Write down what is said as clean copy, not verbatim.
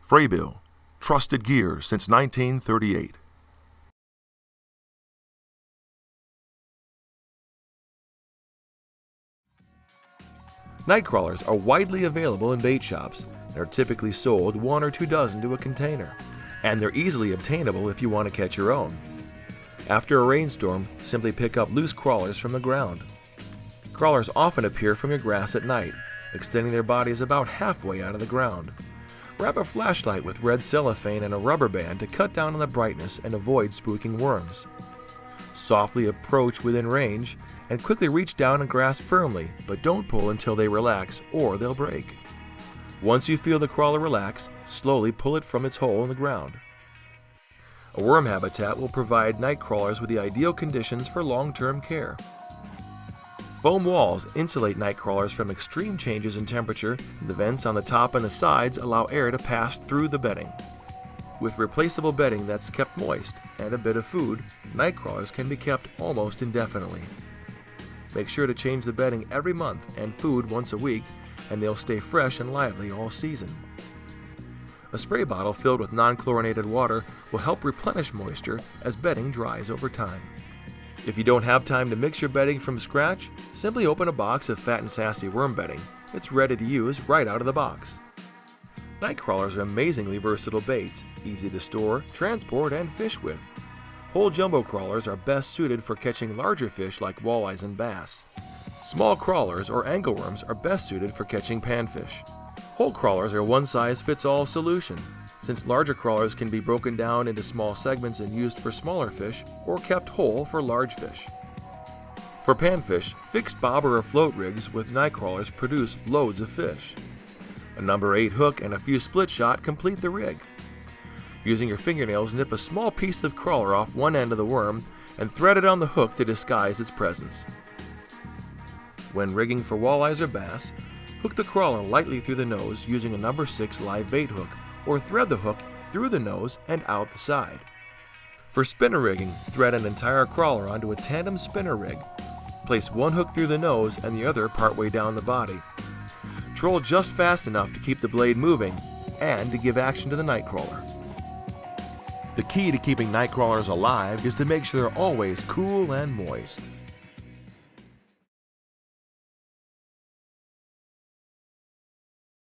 Frabill, trusted gear since 1938. Night crawlers are widely available in bait shops. They're typically sold 1 or 2 dozen to a container, and they're easily obtainable if you want to catch your own. After a rainstorm, simply pick up loose crawlers from the ground. Crawlers often appear from your grass at night, extending their bodies about halfway out of the ground. Wrap a flashlight with red cellophane and a rubber band to cut down on the brightness and avoid spooking worms. Softly approach within range and quickly reach down and grasp firmly, but don't pull until they relax or they'll break. Once you feel the crawler relax, slowly pull it from its hole in the ground. A worm habitat will provide night crawlers with the ideal conditions for long-term care. Foam walls insulate night crawlers from extreme changes in temperature. The vents on the top and the sides allow air to pass through the bedding. With replaceable bedding that's kept moist and a bit of food, night crawlers can be kept almost indefinitely. Make sure to change the bedding every month and food once a week, and they'll stay fresh and lively all season. A spray bottle filled with non-chlorinated water will help replenish moisture as bedding dries over time. If you don't have time to mix your bedding from scratch, simply open a box of Fat and Sassy worm bedding. It's ready to use right out of the box. Night crawlers are amazingly versatile baits, easy to store, transport, and fish with. Whole jumbo crawlers are best suited for catching larger fish like walleyes and bass. Small crawlers or angleworms are best suited for catching panfish. Whole crawlers are a one-size-fits-all solution, since larger crawlers can be broken down into small segments and used for smaller fish or kept whole for large fish. For panfish, fixed bobber or float rigs with night crawlers produce loads of fish. A number 8 hook and a few split shot complete the rig. Using your fingernails, nip a small piece of crawler off one end of the worm and thread it on the hook to disguise its presence. When rigging for walleyes or bass, hook the crawler lightly through the nose using a number 6 live bait hook, or thread the hook through the nose and out the side. For spinner rigging, thread an entire crawler onto a tandem spinner rig. Place one hook through the nose and the other partway down the body. Troll just fast enough to keep the blade moving and to give action to the night crawler. The key to keeping night crawlers alive is to make sure they're always cool and moist.